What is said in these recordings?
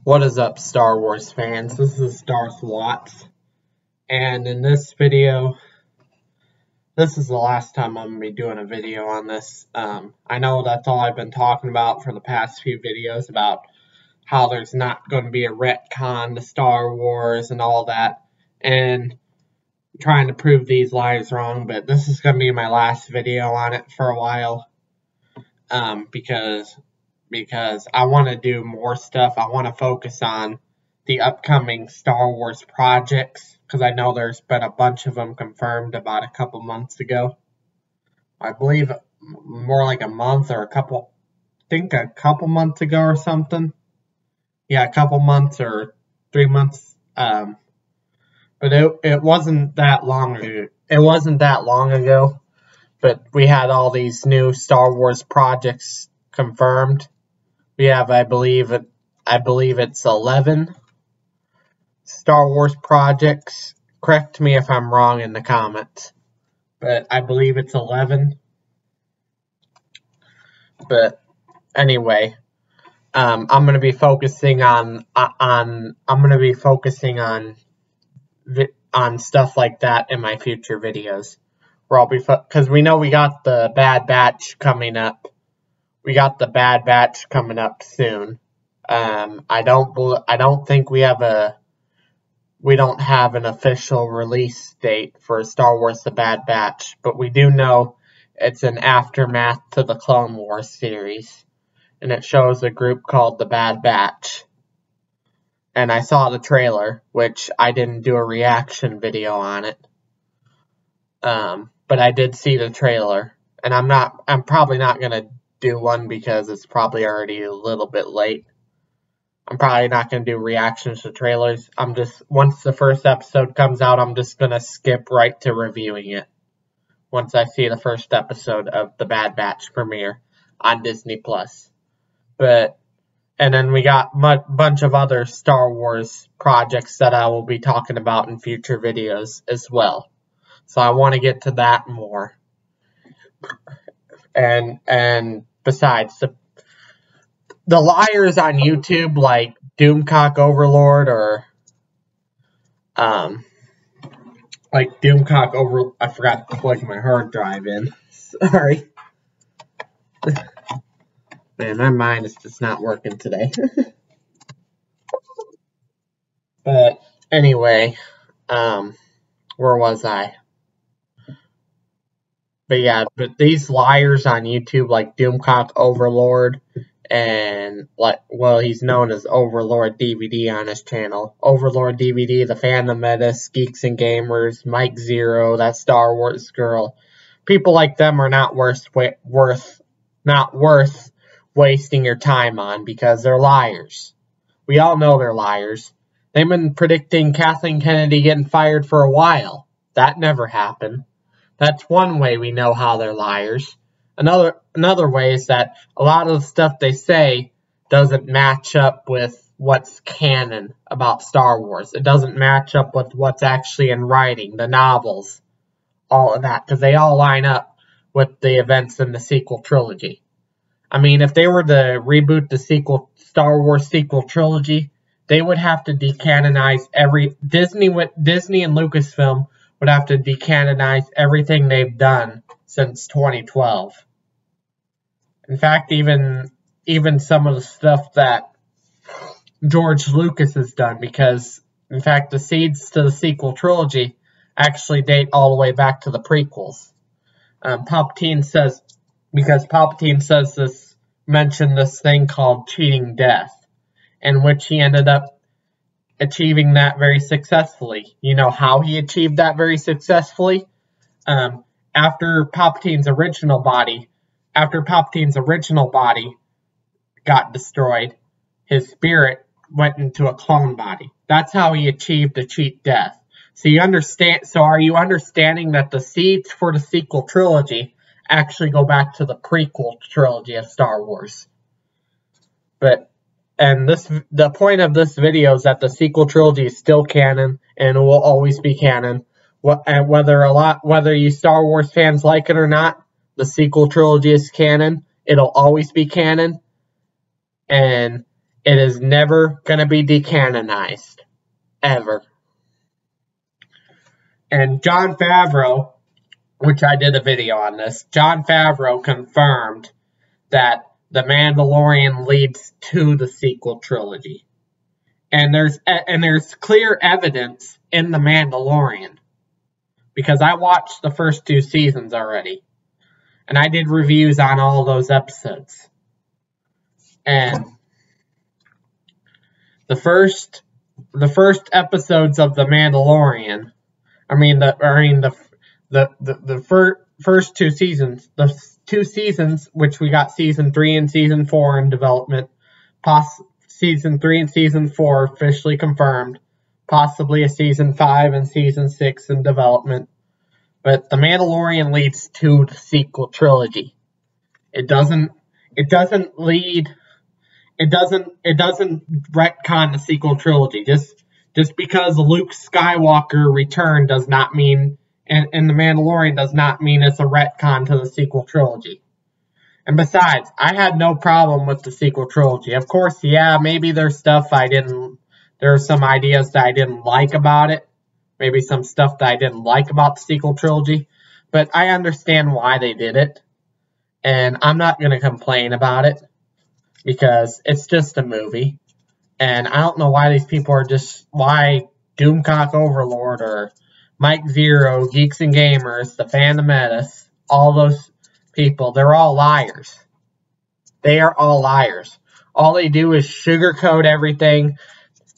What is up, Star Wars fans? This is Darth Watts, and in this video, this is the last time I'm going to be doing a video on this. I know that's all I've been talking about for the past few videos, about how there's not going to be a retcon to Star Wars and all that, and trying to prove these lies wrong, but this is going to be my last video on it for a while, because I want to do more stuff. I want to focus on the upcoming Star Wars projects, because I know there's been a bunch of them confirmed about a couple months ago. I believe more like a month or a couple months ago or something. Yeah, a couple months or 3 months. But it wasn't that long ago. It wasn't that long ago. But we had all these new Star Wars projects confirmed. We have, I believe it's 11 Star Wars projects. Correct me if I'm wrong in the comments, but I believe it's 11. But anyway, I'm going to be focusing on stuff like that in my future videos. Where I'll be, because we know we got the Bad Batch coming up. We got the Bad Batch coming up soon. I don't think we don't have an official release date for Star Wars The Bad Batch, but we do know it's an aftermath to the Clone Wars series, and it shows a group called the Bad Batch. And I saw the trailer, which I didn't do a reaction video on it, but I did see the trailer, and I'm probably not gonna do one because it's probably already a little bit late. I'm probably not going to do reactions to trailers. Once the first episode comes out, I'm just going to skip right to reviewing it. Once I see the first episode of the Bad Batch premiere on Disney+. And then we got a bunch of other Star Wars projects that I will be talking about in future videos as well. So I want to get to that more. And besides, the liars on YouTube like Doomcock Overlord or I forgot to plug my hard drive in. Sorry. Man, my mind is just not working today. But anyway, where was I? But these liars on YouTube like Doomcock Overlord and he's known as Overlord DVD on his channel. Overlord DVD, the Fandom Menace, Geeks and Gamers, Mike Zero, that Star Wars girl. People like them are not worth wasting your time on because they're liars. We all know they're liars. They've been predicting Kathleen Kennedy getting fired for a while. That never happened. That's one way we know how they're liars. Another way is that a lot of the stuff they say doesn't match up with what's canon about Star Wars. It doesn't match up with what's actually in writing, the novels, all of that, because they all line up with the events in the sequel trilogy. I mean, if they were to reboot the Star Wars sequel trilogy, they would have to decanonize Disney and Lucasfilm would have to decanonize everything they've done since 2012. In fact, even some of the stuff that George Lucas has done, because, in fact, the seeds to the sequel trilogy actually date all the way back to the prequels. Palpatine mentioned this thing called cheating death, in which he ended up achieving that very successfully. You know how he achieved that very successfully? After Palpatine's original body got destroyed, his spirit went into a clone body. That's how he achieved to cheat death. So are you understanding that the seeds for the sequel trilogy actually go back to the prequel trilogy of Star Wars? The point of this video is that the sequel trilogy is still canon and will always be canon. Whether you Star Wars fans like it or not, the sequel trilogy is canon. It'll always be canon. And It is never going to be decanonized. Ever. And Jon Favreau, which I did a video on this, Jon Favreau confirmed that The Mandalorian leads to the sequel trilogy. And there's clear evidence in The Mandalorian. Because I watched the first 2 seasons already. And I did reviews on all those episodes. And the first episodes of The Mandalorian, the first 2 seasons, the 2 seasons, which we got season 3 and season 4 in development, season 3 and season 4 officially confirmed, possibly a season 5 and season 6 in development. But The Mandalorian leads to the sequel trilogy. It doesn't retcon the sequel trilogy. Just because Luke Skywalker returned does not mean, and The Mandalorian does not mean it's a retcon to the sequel trilogy. And besides, I had no problem with the sequel trilogy. Of course, yeah, maybe there's some ideas that I didn't like about it. Maybe some stuff that I didn't like about the sequel trilogy. But I understand why they did it. And I'm not going to complain about it. Because it's just a movie. And I don't know why these people are why Doomcock Overlord or Mike Zero, Geeks and Gamers, the Phantom Menace, all those people, they're all liars. They are all liars. All they do is sugarcoat everything.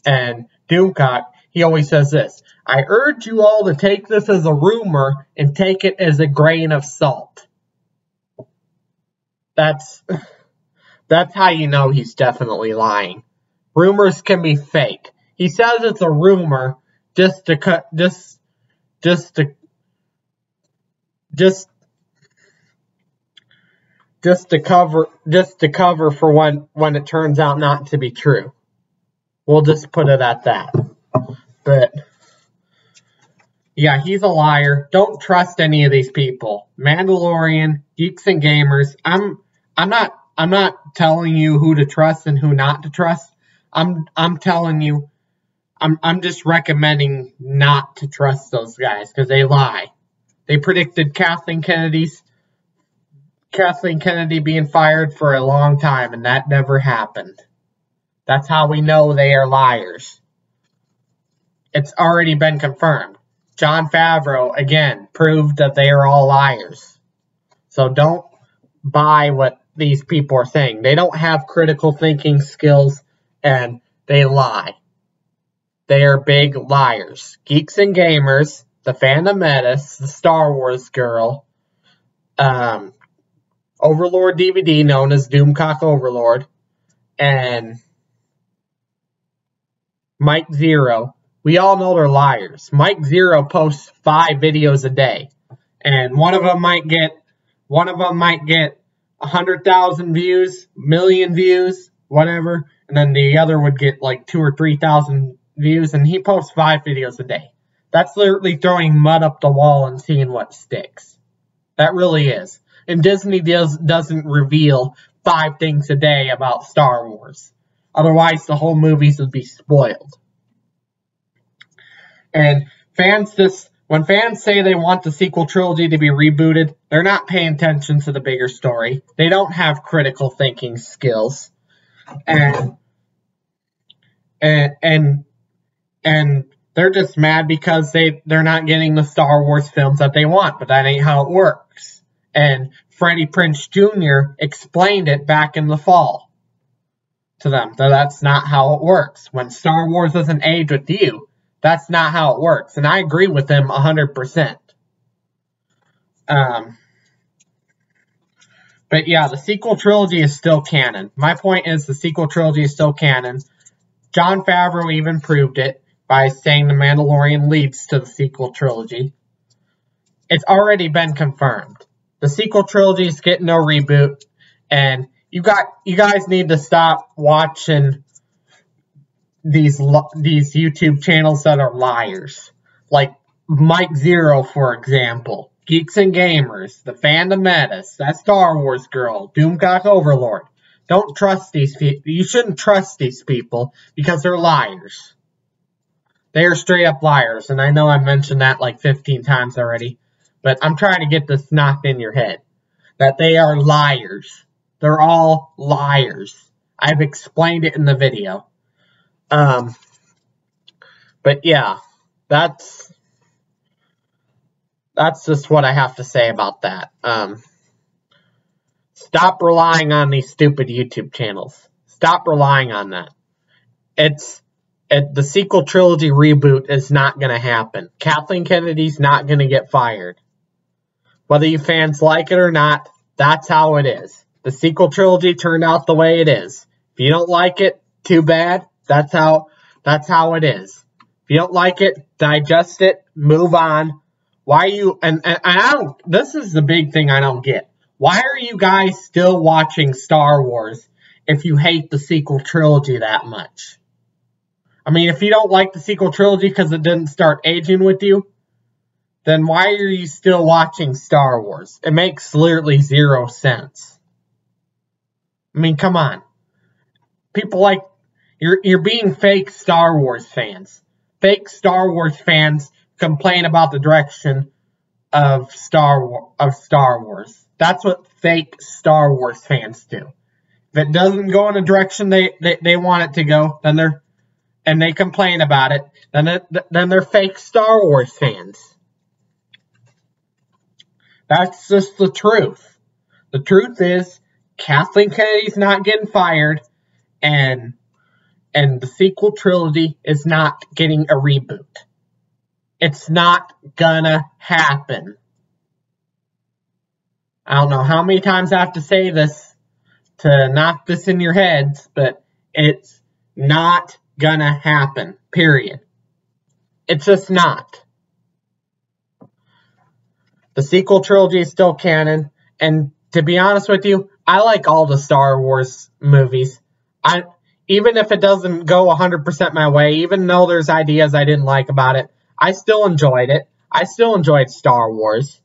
And Doomcock, he always says this: I urge you all to take this as a rumor and take it as a grain of salt. That's how you know he's definitely lying. Rumors can be fake. He says it's a rumor just to cover for when it turns out not to be true. We'll just put it at that. But yeah, he's a liar. Don't trust any of these people. Mandalorian, Geeks and Gamers. I'm not telling you who to trust and who not to trust. I'm telling you, I'm just recommending not to trust those guys because they lie. They predicted Kathleen Kennedy being fired for a long time, and that never happened. That's how we know they are liars. It's already been confirmed. Jon Favreau, again, proved that they are all liars. So don't buy what these people are saying. They don't have critical thinking skills, and they lie. They are big liars. Geeks and Gamers, the Phantom Menace, the Star Wars girl, Overlord DVD, known as Doomcock Overlord, and Mike Zero. We all know they're liars. Mike Zero posts 5 videos a day, and one of them might get 100,000 views, million views, whatever, and then the other would get like 2,000 or 3,000 views, and he posts 5 videos a day. That's literally throwing mud up the wall and seeing what sticks. That really is. And Disney doesn't reveal 5 things a day about Star Wars. Otherwise, the whole movies would be spoiled. And when fans say they want the sequel trilogy to be rebooted, they're not paying attention to the bigger story. They don't have critical thinking skills. And they're just mad because they're not getting the Star Wars films that they want, but that ain't how it works. And Freddie Prinze Jr. explained it back in the fall to them. So that's not how it works. When Star Wars doesn't age with you, that's not how it works. And I agree with him 100%. But yeah, the sequel trilogy is still canon. My point is the sequel trilogy is still canon. Jon Favreau even proved it by saying The Mandalorian leads to the sequel trilogy. It's already been confirmed. The sequel trilogy is getting no reboot. And you guys need to stop watching these YouTube channels that are liars. Like Mike Zero, for example. Geeks and Gamers, the Phantom Menace, that Star Wars girl, Doomcock Overlord. Don't trust these people. You shouldn't trust these people because they're liars. They are straight up liars, and I know I mentioned that like 15 times already, but I'm trying to get this knocked in your head. That they are liars. They're all liars. I've explained it in the video. But yeah, that's just what I have to say about that. Stop relying on these stupid YouTube channels. Stop relying on that. The sequel trilogy reboot is not going to happen. Kathleen Kennedy's not going to get fired. Whether you fans like it or not, that's how it is. The sequel trilogy turned out the way it is. If you don't like it, too bad. That's how it is. If you don't like it, digest it, move on. Why are you, and I don't, this is the big thing I don't get. Why are you guys still watching Star Wars if you hate the sequel trilogy that much? I mean, if you don't like the sequel trilogy because it didn't start aging with you, then why are you still watching Star Wars? It makes literally zero sense. I mean, come on. People like, you're being fake Star Wars fans. Fake Star Wars fans complain about the direction of Star Wars. That's what fake Star Wars fans do. If it doesn't go in a direction they want it to go, and they complain about it, then they're fake Star Wars fans. That's just the truth. The truth is, Kathleen Kennedy's not getting fired, and the sequel trilogy is not getting a reboot. It's not gonna happen. I don't know how many times I have to say this to knock this in your heads, but it's not gonna happen, period. It's just not. The sequel trilogy is still canon, and to be honest with you, I like all the Star Wars movies. Even if it doesn't go 100% my way, even though there's ideas I didn't like about it, I still enjoyed it. I still enjoyed Star Wars.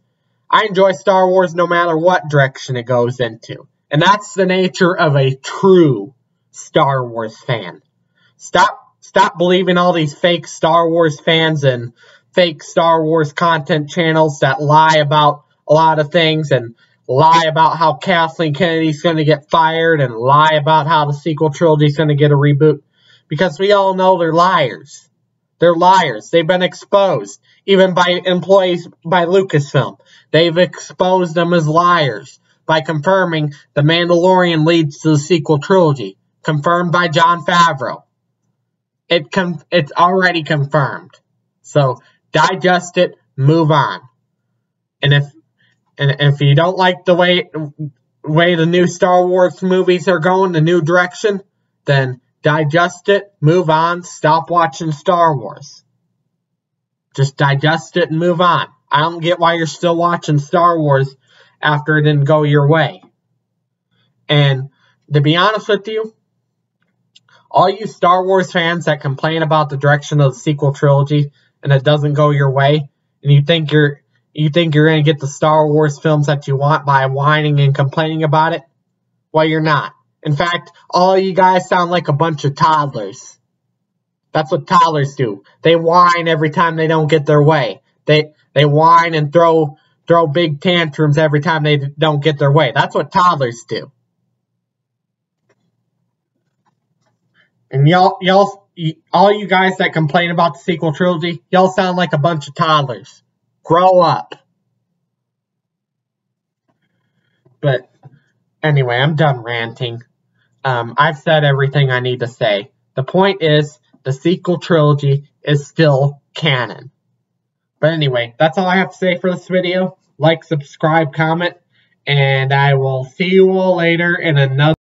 I enjoy Star Wars no matter what direction it goes into. And that's the nature of a true Star Wars fan. Stop believing all these fake Star Wars fans and fake Star Wars content channels that lie about a lot of things and lie about how Kathleen Kennedy's going to get fired and lie about how the sequel trilogy is going to get a reboot. Because we all know they're liars. They're liars. They've been exposed. Even by employees by Lucasfilm. They've exposed them as liars by confirming The Mandalorian leads to the sequel trilogy. Confirmed by Jon Favreau. It's already confirmed. So digest it, move on. And if you don't like the way the new Star Wars movies are going, the new direction, then digest it, move on, stop watching Star Wars. Just digest it and move on. I don't get why you're still watching Star Wars after it didn't go your way. And to be honest with you, all you Star Wars fans that complain about the direction of the sequel trilogy and it doesn't go your way, and you think you're going to get the Star Wars films that you want by whining and complaining about it, well, you're not. In fact, all you guys sound like a bunch of toddlers. That's what toddlers do. They whine every time they don't get their way. They whine and throw big tantrums every time they don't get their way. That's what toddlers do. And all you guys that complain about the sequel trilogy, y'all sound like a bunch of toddlers. Grow up. But anyway, I'm done ranting. I've said everything I need to say. The point is, the sequel trilogy is still canon. But anyway, that's all I have to say for this video. Like, subscribe, comment, and I will see you all later in another